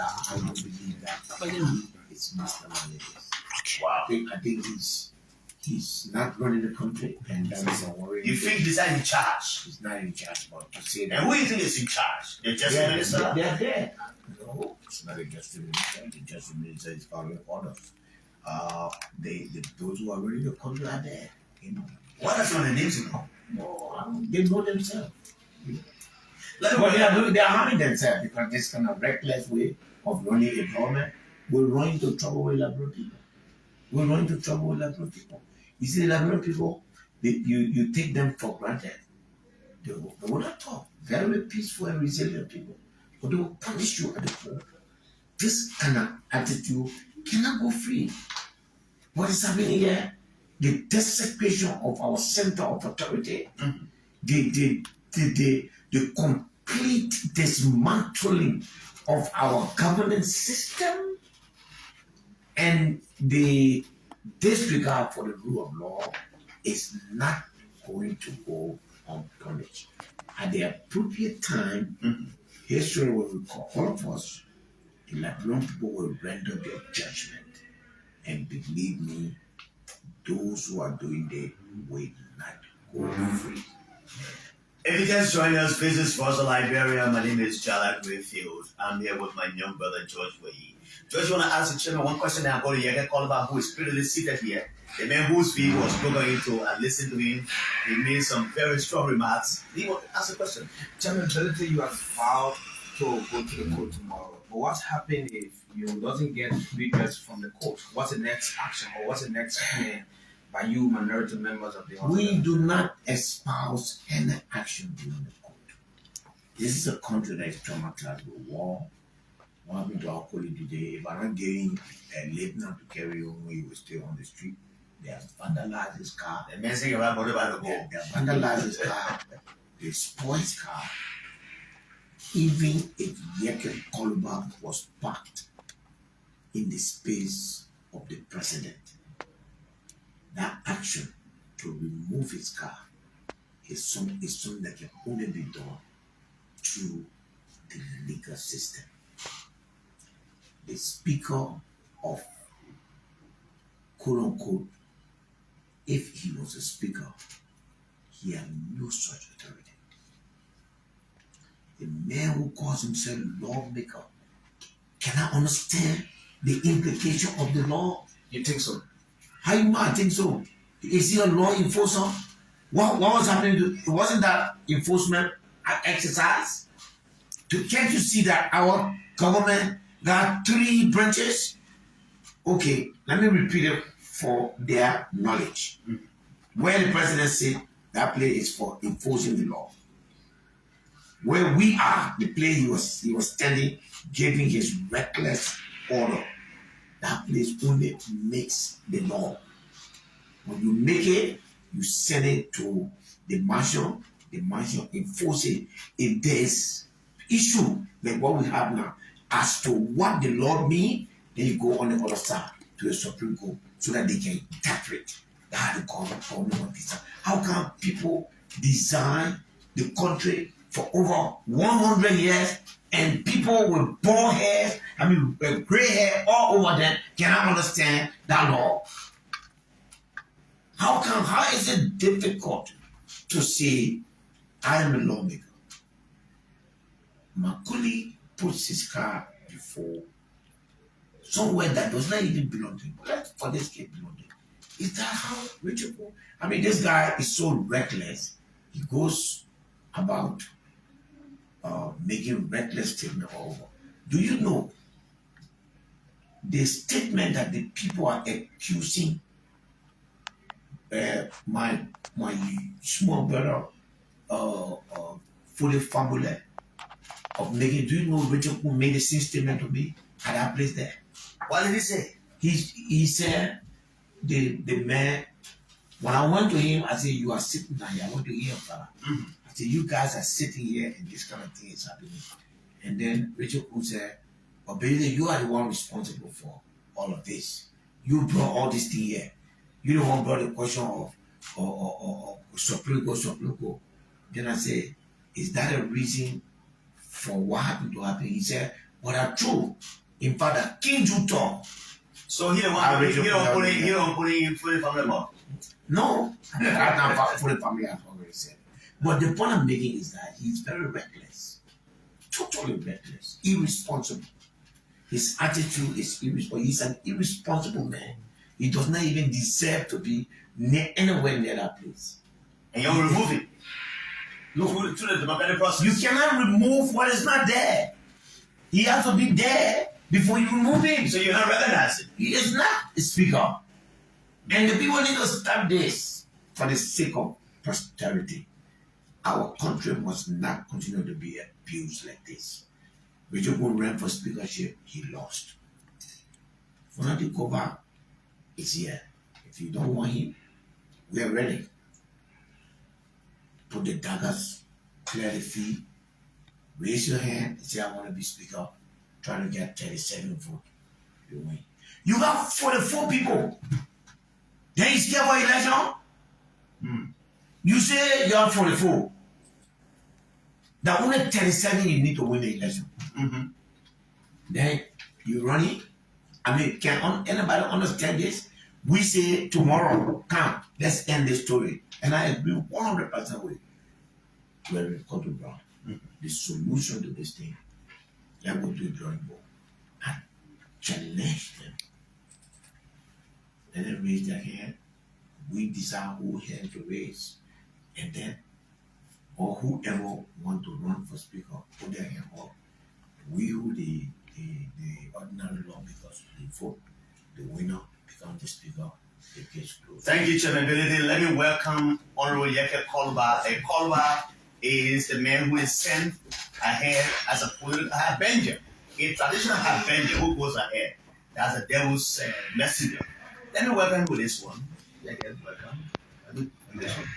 I don't believe that. It's Mr. Managers. Wow. I think he's not running the country, and that is a worry. You think he's not in charge? He's not in charge, but to say that. And who do you think is in charge? The justice minister? They're there. No, it's not a justice minister. The justice minister is following orders. Those who are running the country are there. You know. What are some of the names you know? No, they know themselves. But they are harming themselves because this kind of reckless way of running a government will run into trouble with Liberal people. We'll run into trouble with Liberal people. You see, Liberal people, you take them for granted. They will not talk. Very peaceful and resilient people. But they will punish you at the court. This kind of attitude cannot go free. What is happening here? The desecration of our center of authority, the complete dismantling of our governance system, and the disregard for the rule of law is not going to go unpunished. At the appropriate time, history will recall all of us, the Liberian people will render their judgment. And believe me, those who are doing it will not go free. If you just join us, visit Voice Liberia. My name is Jalak Rayfield. I'm here with my young brother, George Wayi. George, you want to ask the chairman one question, and I'm going to get called about who is prettily seated here. The man whose view was spoken into, and listen to him. He made some very strong remarks. He want to ask a question. Chairman, basically you have vowed to go to the court tomorrow. But what's happening if you doesn't get redress from the court? What's the next action, or what's the next plan by you minority members of the House? We do not espouse any action during the court. This is a country that is traumatized with war. What happened to our colleague today? If I'm not getting a late now to carry on, we will stay on the street. They have vandalized his car. The man saying about the ball. They have vandalized his car. They spoiled his car. Even if Yeke Koluba was parked in the space of the president, that action to remove his car is something that can only be done through the legal system. The Speaker of quote unquote, if he was a speaker, he had no such authority. The man who calls himself lawmaker cannot understand the implication of the law. You think so? How you might think so? Is he a law enforcer? What was happening? Wasn't that enforcement exercise? Can't you see that our government got 3 branches? Okay, let me repeat it for their knowledge. Where the president said that place is for enforcing the law. Where we are, the place he was standing, giving his reckless order. That place only makes the law. When you make it, you send it to the marshal enforce it. If there's issue like what we have now, as to what the law means, then you go on the other side to the Supreme Court so that they can interpret how the government design. How can people design the country for over 100 years and people with bald hair, gray hair all over them cannot understand that law? How is it difficult to say, I am a lawmaker? Makuli puts his car before somewhere that does not even belong to him. But for this case, belong to him. Is that how Richard? This guy is so reckless. He goes about making reckless statements all over. Do you know the statement that the people are accusing my small brother for the family of making? Do you know Richard who made the same statement to me at that place there? What did he say? He said the man, when I went to him, I said, you are sitting down here. I want to hear fella. I said, you guys are sitting here and this kind of thing is happening. And then Richard who said, but basically you are the one responsible for all of this. You brought all this thing here. You the one brought the question of Supreme Court. Then I said, is that a reason for what happened to happen? He said, but are true. In fact, the King Juto. So he don't put in fully from the mouth. No, right now, fully family has already said. But the point I'm making is that he's very reckless, totally reckless, irresponsible. His attitude is irresponsible. He's an irresponsible man. He does not even deserve to be anywhere near that place. And you're removing. Look, to the democratic process. you cannot remove what is not there. He has to be there before you remove him. So you're not recognizing. He is not a speaker. And the people need to stop this for the sake of posterity. Our country must not continue to be abused like this. Ojukwu ran for speakership, he lost. Funadi Kova is here. If you don't want him, we are ready. Put the daggers, clear the field, raise your hand and say, I want to be speaker. Try to get 37 votes. You win. You got 44 people. Then you scared for election? You say you have 44. There are only 37 you need to win the election. Then you run it. I mean, can anybody understand this? We say tomorrow, come, let's end this story. And I agree 100% with Reverend Cotton Brown. The solution to this thing, let me go to the drawing board and challenge them. Let them raise their hand. We decide who hand to raise. And then, or whoever want to run for speaker, put their hand up. We who the ordinary lawmakers, they vote. The winner becomes the speaker. The case closed. Thank you, Chairman Benedict. Let me welcome Honorable Yeke Kolba. Kolba is the man who is sent ahead as a political harbinger, a traditional harbinger who goes ahead. That's the devil's messenger. Let me welcome you with this one. Yeke, welcome. This one.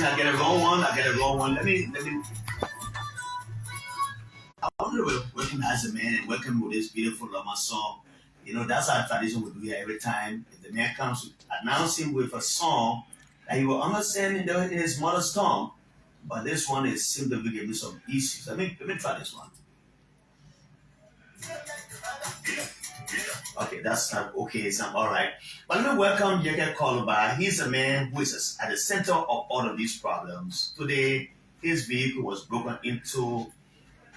I get a wrong one. Let me. I want to welcome as a man and welcome with this beautiful Lama song. You know, that's our tradition we do here every time. If the man comes, announce him with a song that he will understand in his mother's tongue. But this one is seems to be giving me some issues. Let me try this one. Okay, that's not okay. It's not all right. But let me welcome Yeke Kolba. He's a man who is at the center of all of these problems. Today, his vehicle was broken into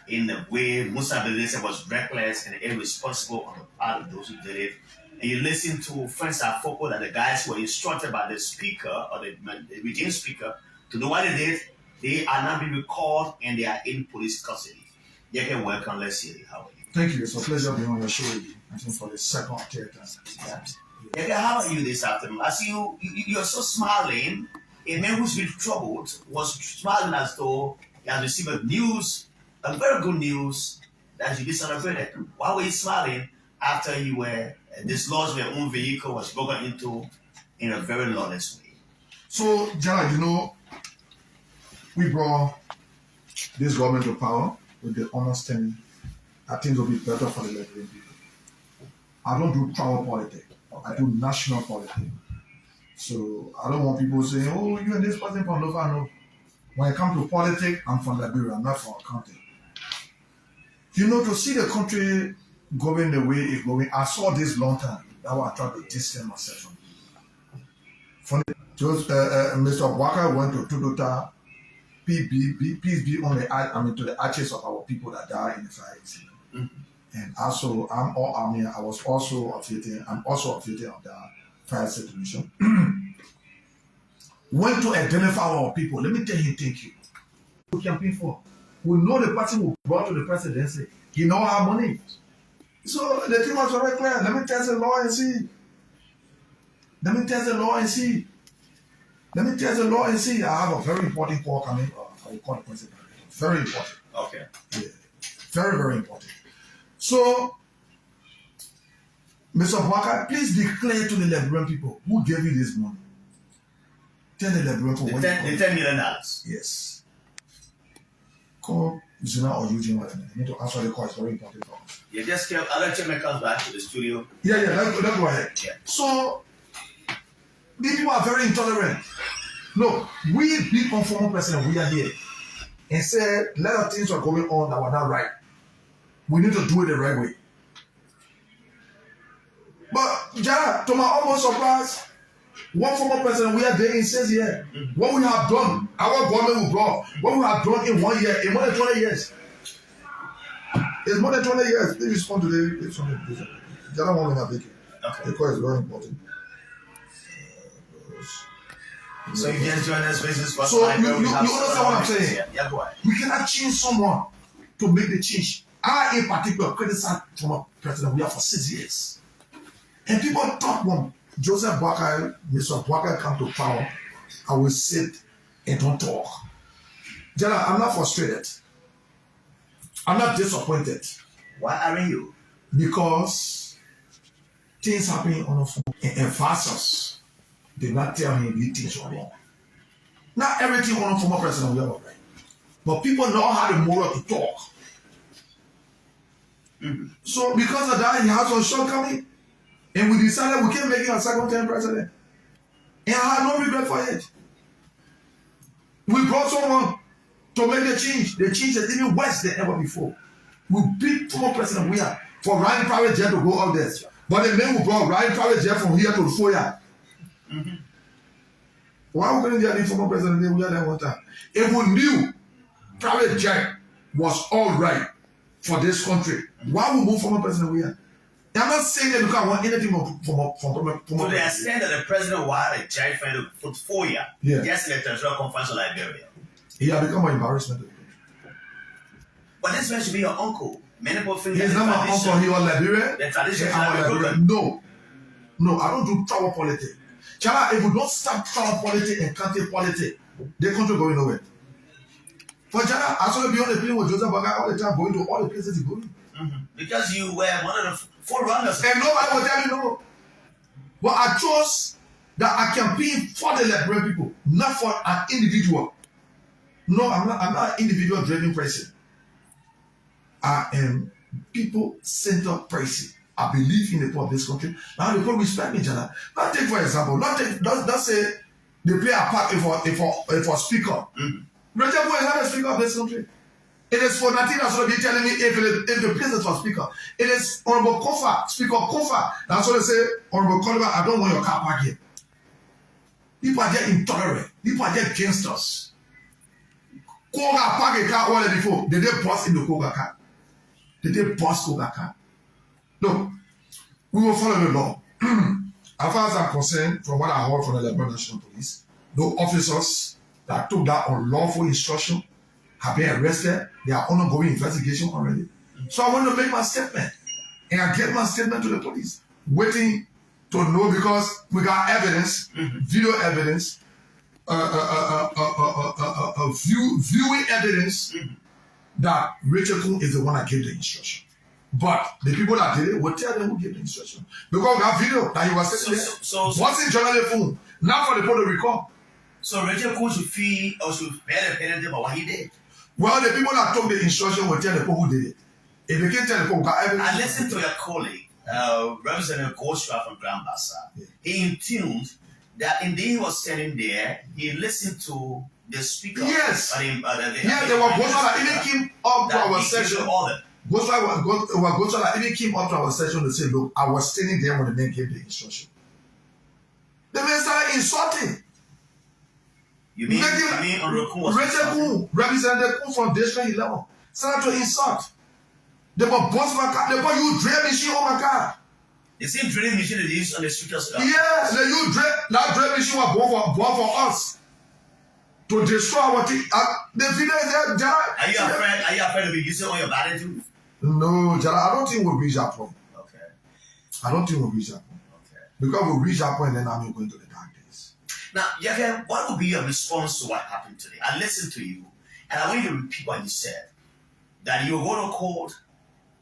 in a way Musa Belisa was reckless and irresponsible on the part of those who did it. And you listen to Friends Are Focal that the guys who were instructed by the speaker or the regime speaker to do what they did, they are now being recalled and they are in police custody. Yeke, welcome. Let's see it. How are you? Thank you. It's a pleasure being on your show with you. I think for the second or third time. Yeah, how are you this afternoon? I see you're so smiling. A man who's been troubled was smiling as though he has received a very good news that you be celebrated. Why were you smiling after you were dislodged your own vehicle was broken into in a very lawless way? So, Jana, you know, we brought this government to power with the understanding that things will be better for the Liberian people. I don't do tribal politics. I do national politics. So I don't want people saying, oh, you and this person from Lofa. No. When it comes to politics, I'm from Liberia, I'm not from a county. You know, to see the country going the way it's going, I saw this long time. That's why I tried to distance myself from it. Funny, just Mr. Walker went to Tudota, peace be on to the ashes of our people that died in the fire incident. And also, I'm also affiliated of the fire situation. Went to identify our people. Let me tell you, thank you. We campaign for. We know the person who brought to the presidency. He know our money. So the thing was very clear. Let me test the law and see. I have a very important call coming. I will call the president. Very important. Okay. Yeah. Very, very important. So, Mr. Walker, please declare to the Liberian people who gave you this money. Tell the Liberian people. The $10 million. Yes. Call Zuna or Eugene. I need to answer the call. It's very important for You just kept other chairman comes back to the studio. Yeah, let's go ahead. Yeah. So, these people are very intolerant. Look, we beat on former president, we are here, and said, let our things are going on that were not right. We need to do it the right way. But, Jara, to my almost surprise, one former president we are there, he says here, what we have done, our government will brought, what we have done in 1 year, in more than 20 years. It's more than 20 years. Please respond to the Jara won't have it. Okay. Because it's very important. So you just join us business for So you understand what I'm saying? Yeah, go ahead. We cannot change someone to make the change. I, in particular, criticized former president we are for 6 years. And people talk when Joseph Boakai, Mr. Boakai come to power, I will sit and don't talk. Jana, I'm not frustrated. I'm not disappointed. Why aren't you? Because things happen on the phone and Vassos did not tell him these things were wrong. Not everything on the former president we are right. But people know how the moral to talk. Mm-hmm. So because of that, he has some shortcoming. And we decided we can't make him a second-term president. And I had no regret for it. We brought someone to make the change. The change is even worse than ever before. We beat former president we are for riding private jet to go out there. But the men who brought riding private jet from here to the foyer. Mm-hmm. Why couldn't they former president we are there one time? If we knew private jet was all right for this country, why would we move former president we are? I'm not saying that because I want anything from to the extent that the president wanted a giant friend for 4 years, just in the territorial conference of Liberia. He has become an embarrassment. But this man should be your uncle. Many people think he's not my uncle. He was Liberia. The tradition is Liberia. No, I don't do power politics. Chala, if we don't stop power politics and country politics, the country going nowhere. For Chala, I saw him be on the plane with Joseph Boakai all the time, going to all the places he's going. Mm-hmm. Because you were one of the forerunners. And nobody will tell me no. But I chose that I campaign for the Liberian people, not for an individual. No, I'm not an individual driven person. I am people-centered person. I believe in the people of this country. Now the people respect me, Jana. Now take for example, don't say they play a part for speaker. Mm-hmm. Rachel Boy is not a speaker of this country. It is for nothing that's what they're telling me if the place is for speaker. It is Honorable Kofa, Speaker Kofa. That's what they say, Honorable Kofa, I don't want your car parked here. People are just intolerant. People are just gangsters. Koga park a car all before. Did they bust in the Koga car? Did they bust Koga car? No. We will follow the law. As far as I'm concerned, from what I heard from the Liberian National Police, no officers that took that unlawful instruction have been arrested. They are ongoing investigation already. So I want to make my statement. And I get my statement to the police. Waiting to know because we got evidence, video evidence, viewing evidence that Rachel Kuhn is the one that gave the instruction. But the people that did it will tell them who gave the instruction. Because we have video that he was sitting there. What's in journal phone? Not for the people to record. So Rachel Kuhn should feel or should bear the penalty for what he did. Well, the people that took the instruction will tell the people who did it. If they can't tell the people, I listened to your colleague, Representative Gosha from Grand Bassa. Yeah. He intuned that indeed he was standing there, he listened to the speaker. Yes. There were Gosha that even came up to our session. Gosha that even came up to our session to say, look, I was standing there when the man gave the instruction. The man started insulting. You mean Rachel Kuhn, Representative Kuhn from District 11, started to insult. They were boss my car. They were you drill machine on my car. The same drilling machine that they use on the streets. Yes, that drill machine was bought for us to destroy our thing. The video is there. Are you afraid of using on your body too? No, Jara, I don't think we'll reach that point. Okay. I don't think we'll reach that point. Okay. Because we'll reach that point, then I'm going to the dark days. Now, Yaka, what would be your response to what happened today? I listened to you, and I want you to repeat what you said. That you were going to court,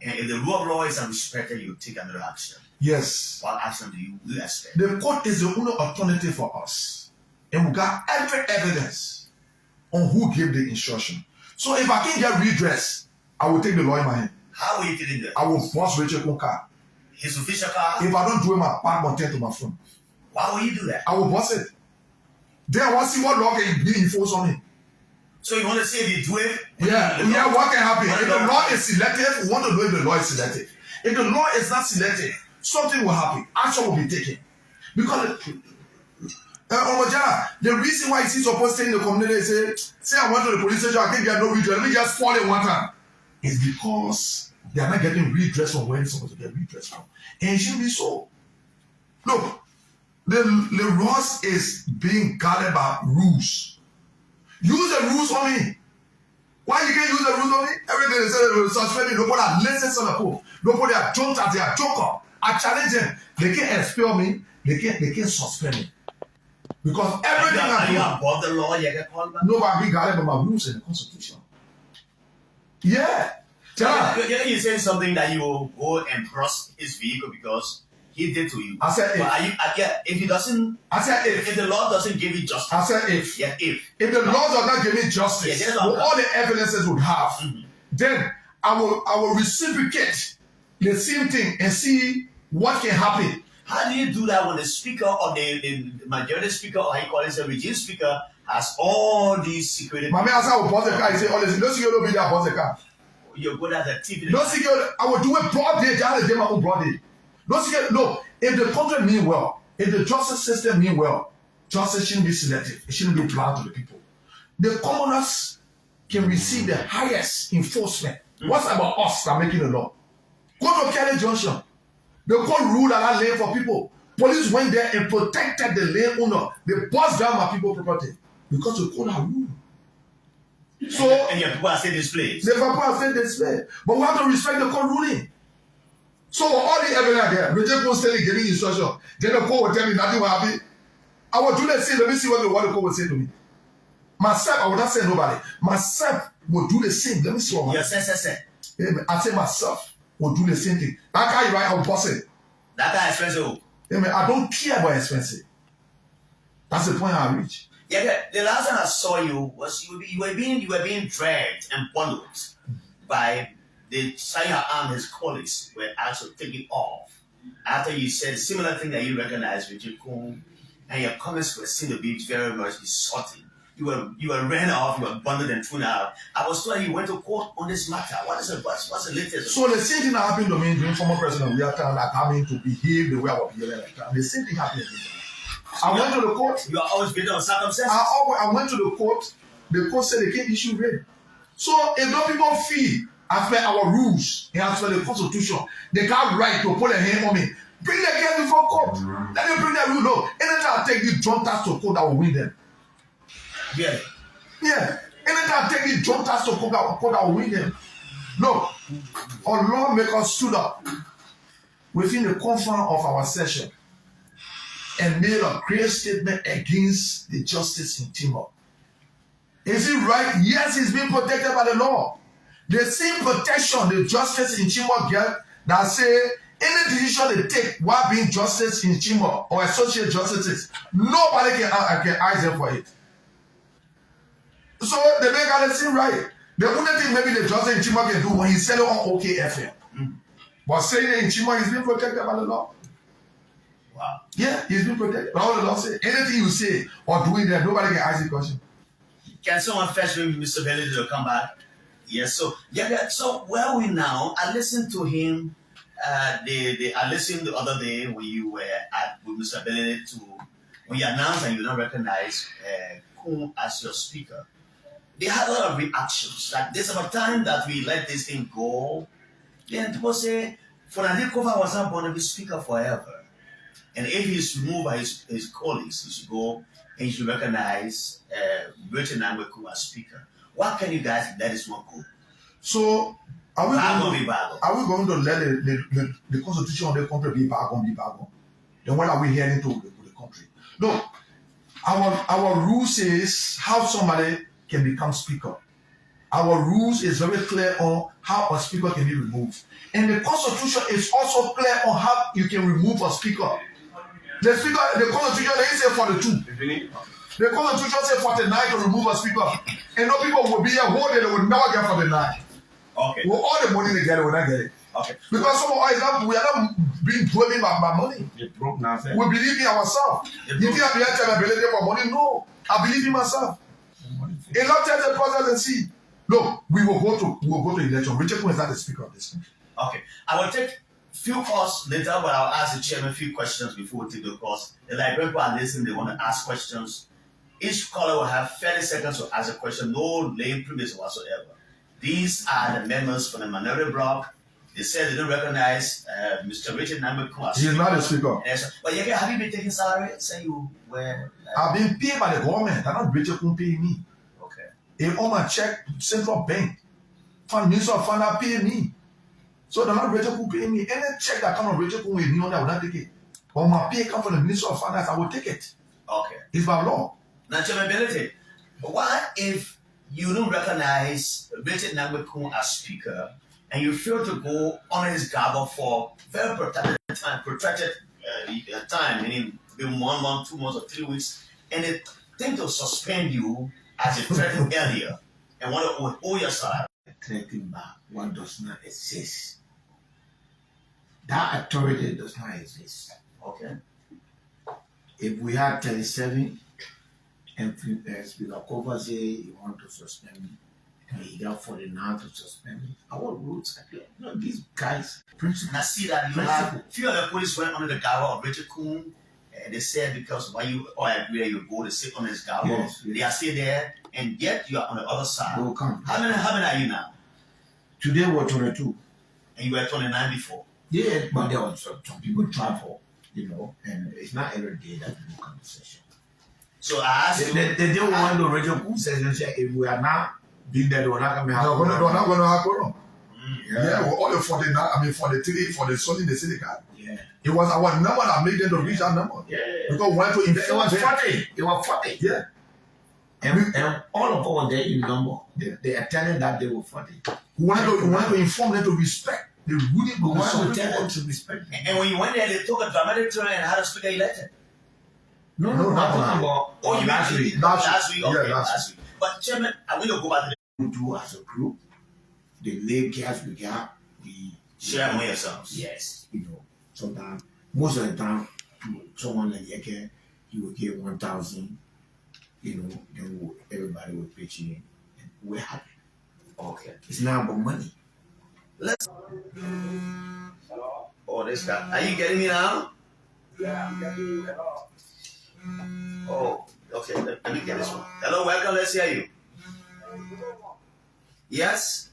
and if the rule of law is unrespected, you take another action. Yes. What action do you expect? The court is the only alternative for us. And we got every evidence on who gave the instruction. So if I can't get redress, I will take the law in my hand. How will you get in there? I will force Rachel to car. His official car? If I don't do it, my back on to my phone. Why will you do that? I will boss it. Then I want to see what law can be enforced on me. So you want to see if you do it? Yeah, what can happen? If the law is selective, we want to know if the law is selective. If the law is not selective, something will happen. Action will be taken. Because the reason why he's supposed to stay in the community is say I went to the police station, I think they have no redress, let me just fall in one time. It's because they are not getting redress from where they're supposed to get redress from. And it shouldn't be so. Look, the laws is being guarded by rules. Use the rules on me. Why you can't use the rules on me? Everything they say they will suspend me. Nobody has license on the pool. Nobody has jumped at their joker. I challenge them. They can't expel me. They can't suspend me. Because everything I do. Are you above the law? You get called back? No, I'm being guided by my rules in the Constitution. Yeah. You saying something that you will go and cross his vehicle because he did to you. I said if. If he doesn't. I said if the law doesn't give you justice. I said if. Yeah, if. If the law does not give me justice, all the evidences would have, then I will reciprocate the same thing and see what can happen. How do you do that when the speaker or the majority speaker or how you call it, the regime speaker has all these security? My man, I will pause the car and say, "Oh, listen, no security will be there. Pause the car." You're good at the TV. No security. I will do it broad day. Just do my own broad day. No security. No. If the country mean well, if the justice system mean well, justice shouldn't be selective. It shouldn't be blind to the people. The commoners can receive the highest enforcement. What's about us that are making the law? Go to Kelly Junction. The court ruled that lane for people. Police went there and protected the lane owner. They bust down my people's property because the court had ruled. So and your people are still displayed. The people are still displayed. But we have to respect the court ruling. So all the evidence there, Regent was telling giving instruction. Then the court will tell me nothing will happen. I will do the same. Let me see what the court will say to me. Myself, I will not say nobody. Myself will do the same. Let me see what happens. I say myself will do the same thing. That guy, right? I will boss it. That guy expensive. I don't care about expensive. That's the point I reach. Yeah, the last time I saw you was you were being dragged and bundled by the Sanya arm. His colleagues were actually taking off after you said a similar thing that you recognized with your Kung, and your comments were seen to be very much insulting. You were ran off, you were bundled and thrown out. I was told you went to court on this matter. What's the latest? So the same thing that happened to me during former president we are telling that coming to behave the way I was behaving like that. The same thing happened to me. I went to the court. You are always based on circumstances. I went to the court. The court said they can't issue bail. So if those people feel as per our rules and as per the Constitution, they got right to put a hand on me. Bring the case before court. Let me bring that rule. No, anytime I take these drunk tax to court, I will win them. Yeah. Yeah. Anytime I take these drunk tax to court, I will win them. Look, our lawmakers stood up within the confines of our session and made a clear statement against the justice in Timor. Is it right? Yes, he's being protected by the law. The same protection the justice in Timor get that say any decision they take while being justice in Timor or associate justices, nobody can ask them for it. So they make out the same right. The only thing maybe the justice in Timor can do when he's selling on OKFM. But saying that in Timor he's being protected by the law. Wow. Yeah, he's been protected. But all the law say anything you say or do it there, nobody can ask you a question. Can someone fetch me Mr. Belly to come back? Yes. So so where are we now? I listened to him. I listened the other day when you were with Mr. Belly when you announced and you don't recognize Kun as your speaker. They had a lot of reactions. Like there's about time that we let this thing go. Then people say, Fonadikova was not going to be speaker forever. And if he's removed by his colleagues, he should go and he should recognize Britain and Weku as speaker. What can you guys let this one go? So are we going to let the constitution of the country be back on? Then what are we heading to the country? No. Our rule says how somebody can become speaker. Our rules is very clear on how a speaker can be removed. And the constitution is also clear on how you can remove a speaker. The constitution, they say 42. The constitution says 49 to remove a speaker. And no people will be here whole day, they will never get 49. Okay. Well, all the money they get, we not get it. Okay. Because some of us, we are not being driven by money. They broke now. We believe in ourselves. You think I believe for money? No. I believe in myself. A lot of the process and see. Look, we will go to election. Richard is not the speaker of this country. Okay. I will take few calls later, but I'll ask the chairman a few questions before we take the calls. The librarian people are listening, they want to ask questions. Each caller will have 30 seconds to ask a question, no lame premise whatsoever. These are the members from the Minority Bloc. They said they don't recognize Mr. Richard Nambeku. He is not the speaker. Yes, but have you been taking salary? Say you were. I've been paid by the government. They're not Richard who pay me. Okay. If all my check, central bank, minister of finance pay me. So they're not Richard who pay me. Any check that comes from Richard who with me on that, I will not take it. But my pay comes from the minister of finance, I will take it. Okay. It's by law. Now, chairmanability. What if you don't recognize Richard Nambeku as speaker and you fail to go on his gavel for very protracted time, meaning 1 month, 2 months, or 3 weeks, and they think to suspend you as a threatened earlier and want to withhold your salary? Threatening back what does not exist. That authority does not exist. Okay. If we had 37 and Speaker Kofa say he want to suspend me, and he got 49 to suspend me, our rules are clear. You know, these guys, And I see that you have few of the police went under the gavel of Richard Kuhn. And they said because when you or agree you go to sit on his gavel, Yes. they are still there, and yet you are on the other side. they will come. How many are you now? Today we're 22. And you were 29 before. Yeah, but there was some people travel, you know, and it's not every day that we do conversation. So I asked you. They didn't want the radio who says if we are not being there, they will not come here. No, we're not going to happen. Yeah. Yeah, well, all the 49, I mean 43 for the Sunday they say they got. Yeah. It was our number that made them to reach that number. Yeah. Because we went to It was 40. It was 40. Yeah. And all of us were there in number. They are telling that they were 40. We wanted to inform them to respect. They really We go want to tell them to respect. And when you went there, they took a dramatic turn and had a speaker elected. No, No, I'm no. talking about Oh, you last mean week. last week? Okay, Yeah, last week. But Chairman, I want to go back to We do as a group, the lay cash we got, we share among yourselves. yes, you know, sometimes, most of the time, someone like Yeke, he will give 1,000, you know, then everybody will pitch in, and we're happy. Okay. It's not about money. Oh, this guy. Are you getting me now? Yeah, I'm getting you. Hello. Oh, okay. Let me get this one. Hello, welcome. Let's hear you. Yes?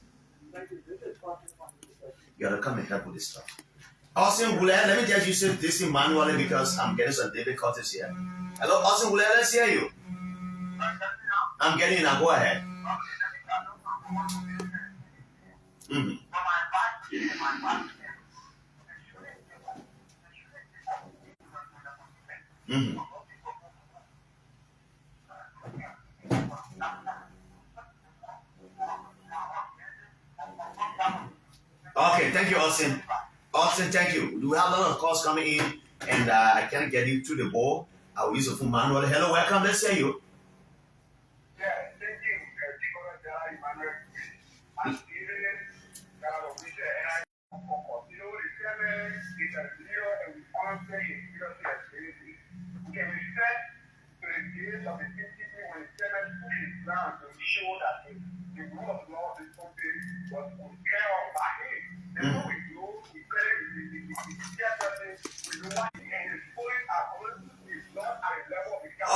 You gotta come and help with this stuff. Austin Goulet, let me just use this manually because I'm getting some difficulties here. Hello, Austin Goulet, let's hear you. I'm getting you now. Go ahead. Mm-hmm. Mm-hmm. Okay, thank you, Austin. Austin, thank you. We have a lot of calls coming in, and I can't get you through the ball. I will use a full manual. Hello, welcome. Let's hear you. Yeah, thank you. I'm Steven. You know, the chairman is a leader and we honestly is seriously experiences. We can respect to the days of the people when the chairman took his ground to show that the rule of law of this country was put care of by him. And so we know, we credit the chairperson, we know what and his police are always is not at the level of the council.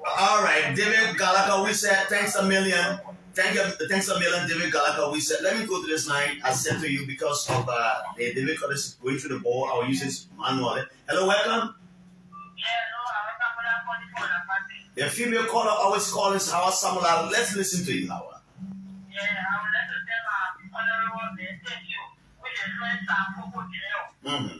All right, David Galaka, we said thanks a million. Thanks a million, David Galaka. We said let me go to this line. I said to you because of David Curtis going through the ball. I will use this manually. Hello, welcome. The female caller always calls Howard Samuel. Let's listen to you, Howard. Yeah, I would like to tell our honorable thank you, which is friends are for jail. Mm-hmm.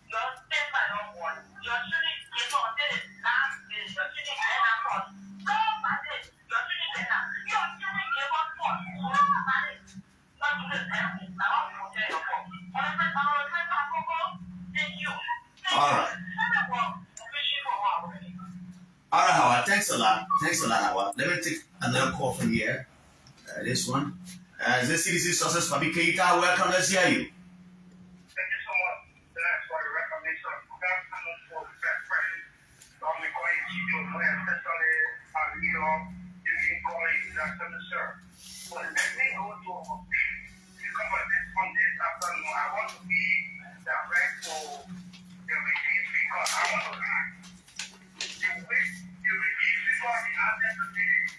Your statement on one, your shooting is on this, last is your shooting and a cross. Go by this, your shooting and your shooting is on foot. Go by this. Not to this, I want to tell you. Thank you. All right. All right, Howard. Thanks a lot. Howard. Let me take another call from here. This one. The CDC Success Fabricator, welcome, let's hear you. Thank you so much for the recognition. Good afternoon for the best friend. Don't be going to do especially you going to the sir. Well, let me go to cover this on this afternoon. I want to be direct to the release because I want to ask the release because the answer to this.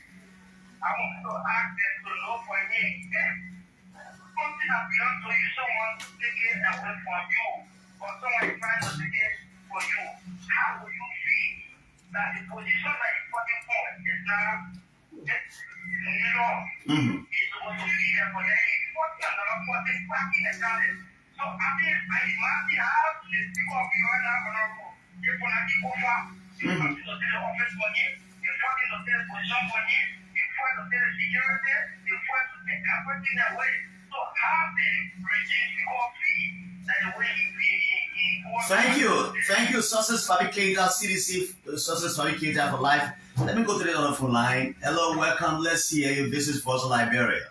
I want to ask them to know for me if something has belonged to you, someone to take it away from you, or someone is trying to take it for you. How will you feel that the position that is putting forward is now is supposed to be there for them? What's the other one is backing the challenge? So I mean, I imagine how the people of you right now, if when I give over, you come to the office for you, you come to the position for you, you fight to the security, you fight to take everything away. So how the regime people feel that the way Thank you, Success Fabricator, CDC Success Fabricator for life. Let me go to the other phone line. Hello, welcome. Let's hear you. This is Voice Liberia.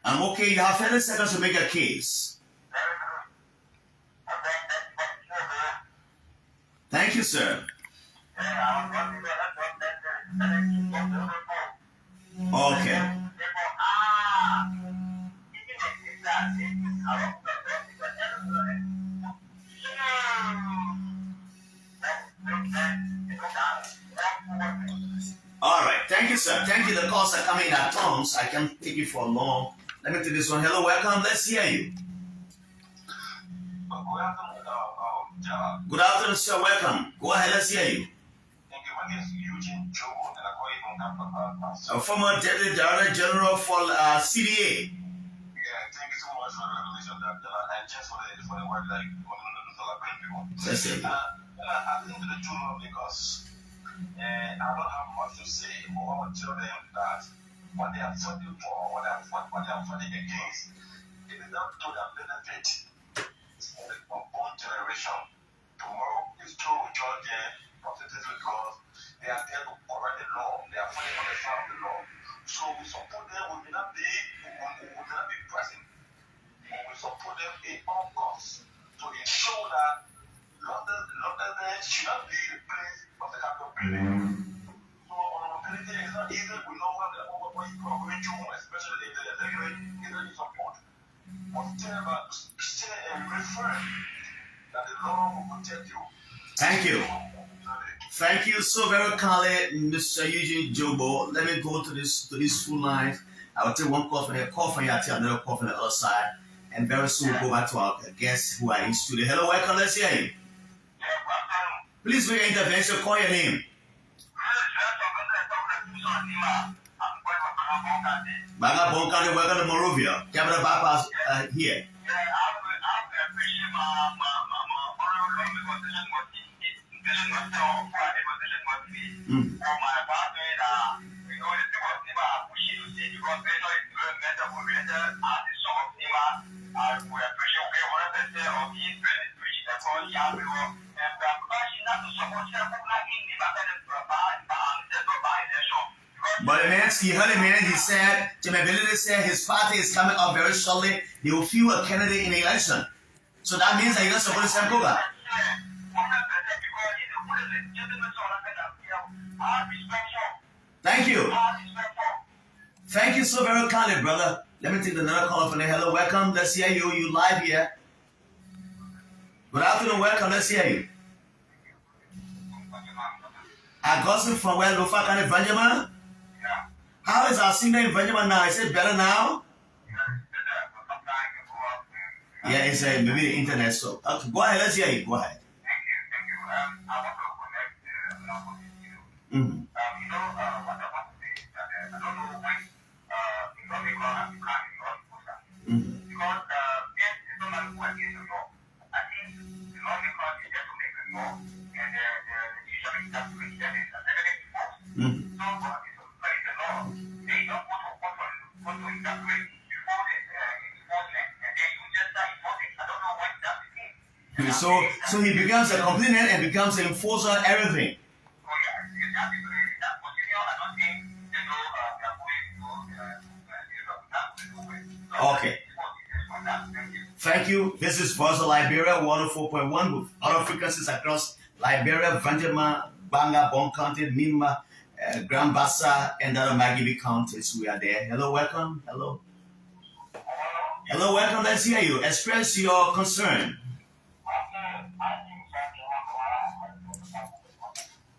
I'm okay. You have 30 seconds to make a case. Thank you, sir. Okay. All right. Thank you, sir. Thank you. The calls are coming at times. I can't take it for long. Let me take this one. Hello, welcome. Let's hear you. Good afternoon, sir. Welcome. Go ahead. Let's hear you. A former Deputy Director General for CDA. Thank you so much for the revelation, and just for the work that you do to celebrate people. Let's see. I think the children of Lagos, I don't have much to say, but I want to tell them that what they are fighting for, what they are fighting against, it is not to their benefit for the unborn generation. Tomorrow is true with John there, positively because they are there to correct the law. They are fighting on the side of the law. So we support them. We may not be present, but we support them in all costs to ensure that London should not be the place of the capital building. So on mobility, it's not easy. We know what you are going through, especially if they are support. But still reaffirm that the law will protect you. Thank you. Thank you so very kindly, Mr. Eugene Jobo. Let me go to this full line. I will take one call from here, I'll take another call from the other side, and very soon we'll go back to our guests who are in studio. Hello, welcome, let's hear you. Please make an intervention, call your name. Baga Bonkani, welcome to Morovia. Camera bypass here. But the man, he heard a man, he said, Jimmy Ability said his party is coming up very shortly. He will fuel a candidate in the election. So that means that you're not supposed to say Koga. Thank you. Thank you so very kindly, brother. Let me take another call from there. Hello, welcome. Let's hear you. You live here. Good afternoon, welcome. Let's hear you. Augustine from where? Lufakane Vanjama? How is our singer in Vanjama now? Is it better now? Yeah, it's maybe the internet. So okay, go ahead. Let's hear you. Go ahead. Mm-hmm. So he becomes a complainant and becomes an enforcer on everything. Thank you. This is Voice Liberia 104.1 with other frequencies across Liberia, Vanjama, Banga, Bon County, Mima, Grand Bassa, and other Magibi counties. We are there. Hello, welcome. Hello. Hello, welcome. Let's hear you. Express your concern.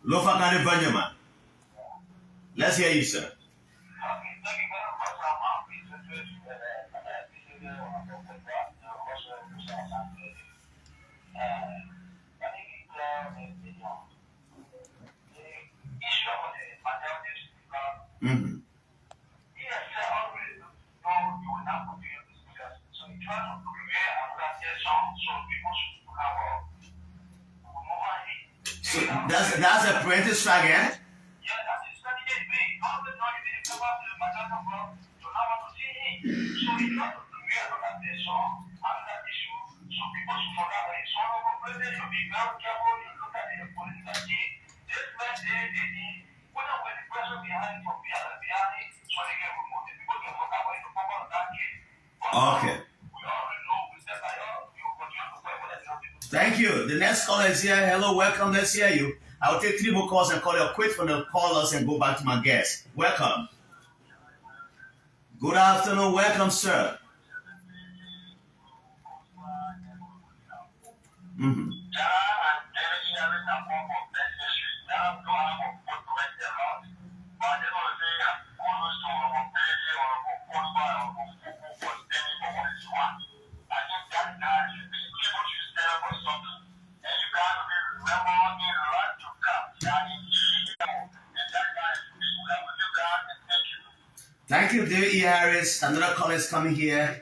Lofa County, Vanjama. Let's hear you, sir. Mm-hmm. So that's a preemptive strike, eh? Okay. Thank you. The next caller is here. Hello, welcome. Let's hear you. I will take 3 more calls and call you quick from the callers and go back to my guest. Welcome. Good afternoon. Welcome, sir. Mm-hmm. Thank you, David E. Harris. Another caller is coming here.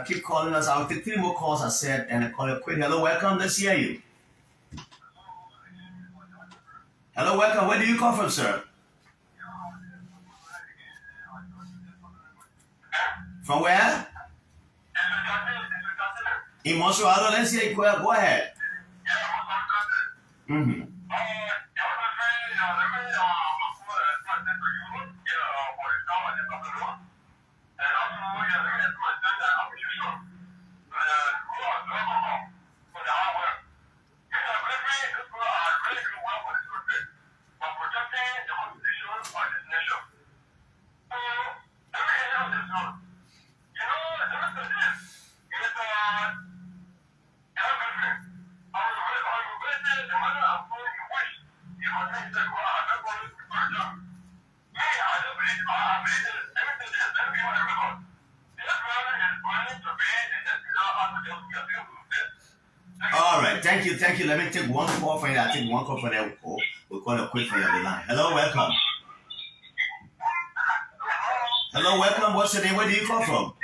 Keep calling us. I'll take 3 more calls, I said, and I call you quick. Hello, welcome. Let's hear you. Hello, welcome. Where do you come from, sir? From where? In Montreal. Let's hear you. Go ahead. Mm-hmm. All right, thank you. Let me take 1 call for you. I'll take 1 call for that. We'll call it quick for you on the line. Hello, welcome. Hello, welcome. What's your name? Where do you come from?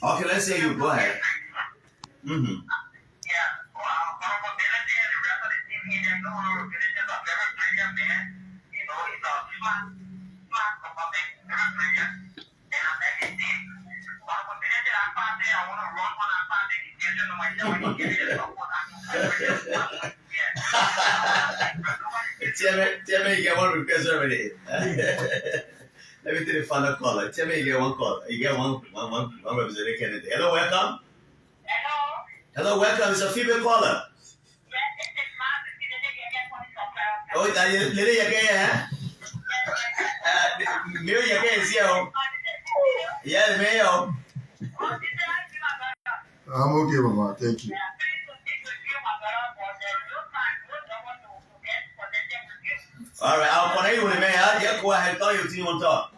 Okay, let's hear you. Go ahead. Mm-hmm. Tell me you get 1 request already. Let me take the final caller. Tell me you get 1 call. You get one representative candidate. Hello, welcome. Hello, welcome. It's a female caller. Oh, lady again, Mayor again is here. Yeah, Mayor. I'm okay, Mama. Thank you. All right, I'll connect you with the mayor. Yeah, go ahead. Tell you what you want to talk.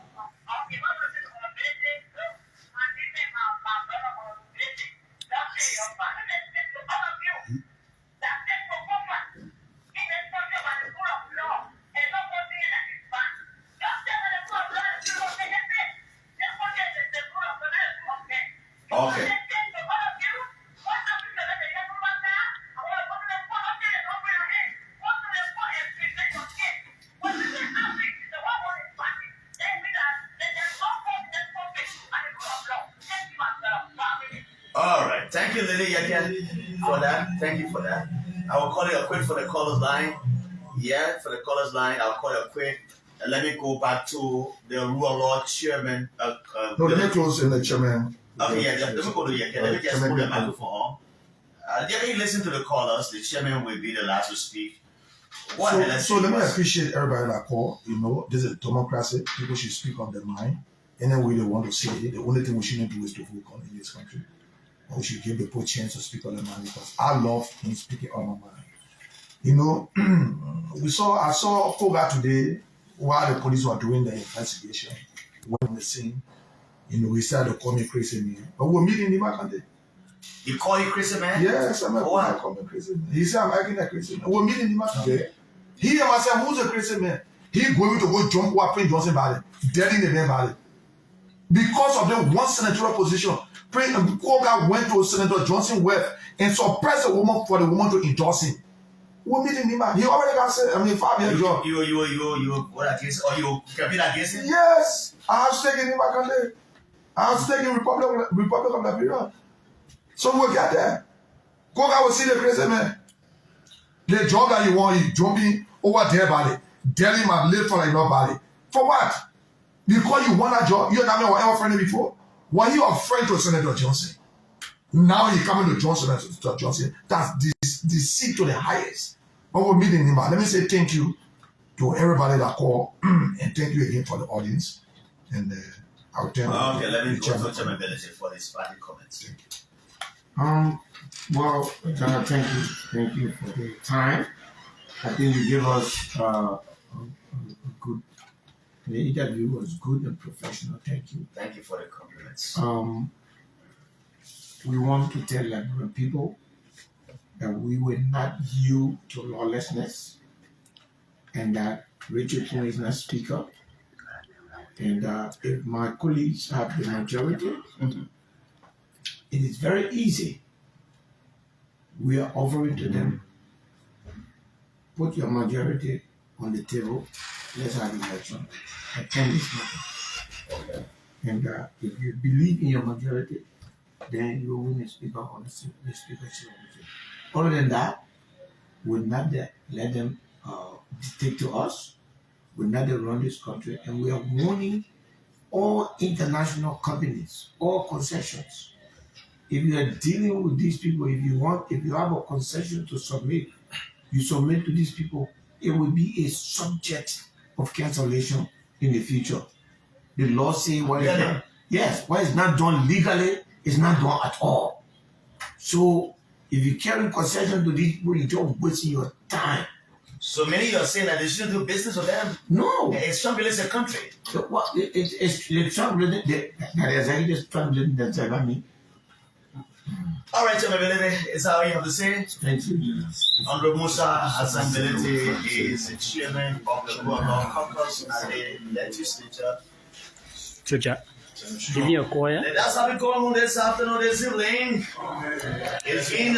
Okay. All right. Thank you, Lily Yakan, for that. Thank you for that. I will call you a quick for the caller's line. Yeah, for the caller's line, I'll call you a quick. let me go back to the rule of law chairman. No, let me close in the chairman. Okay, yeah, let me go to you. Let me just put the microphone on. Let me listen to the callers. The chairman will be the last to speak. So let me appreciate everybody that call. You know, this is democracy. People should speak on their mind. Any way they want to say it. The only thing we shouldn't do is to vote on in this country. But we should give people a chance to speak on their mind because I love him speaking on my mind. You know, I saw Koga today while the police were doing the investigation. When the scene, you know, he started to call me crazy man. But we're meeting him back on the. He call you crazy man? Yes, I'm a call me crazy man. He said I'm acting like crazy man. We're meeting him today. He and myself, who's a crazy man? He going to go jump what Prince Johnson body, dead in the man body. Because of the one senatorial position, Koga went to Senator Johnson Webb and suppressed the woman for the woman to endorse him. We're meeting him. He already got said, 5 years job. You what against or you campaign against him? Yes, I have taken him back on there. I have taken Republic of Liberia. So we'll get there. Koga will see the crazy man. The job that you want, you jumping over there body. Tell him I've lived for like nobody. For what? Because you want a job, you and I were ever friendly before. Were you a friend to Senator Johnson? Now he coming to Johnson. That's the seat to the highest. But we're meeting him. Let me say thank you to everybody that called and thank you again for the audience. And I'll tell you. Okay, let me go to Chairman Benedict for his final comments. Thank you. Well, John, thank you for the time. I think you gave us a good. The interview was good and professional. Thank you. Thank you for the compliments. We want to tell Liberian people that we will not yield to lawlessness, and that Richard King is not speaker. And if my colleagues have the majority, it is very easy. We are offering to them, put your majority on the table, let's have an election. Attend this matter. Okay. And if you believe in your majority, then you will win the speaker on the speakership. Other than that, we'll not let them dictate to us. We'll not run this country. And we are warning all international companies, all concessions. If you are dealing with these people, if you have a concession to submit, you submit to these people, it will be a subject of cancellation in the future. The law says what is not done legally is not done at all. So if you carry concession to these people, you're just wasting your time. So many are saying that they shouldn't do business with them. No. It's Trump is a country. So what? It's Trump. It's Trump. I mean. All right, Chairman Benedict, is that all you have to say? Thank you. Honorable Musa Hassan Benedict is the chairman of the Rule of Law Caucus and the legislature. Give me a choir. That's how we go on this afternoon, this evening. It's been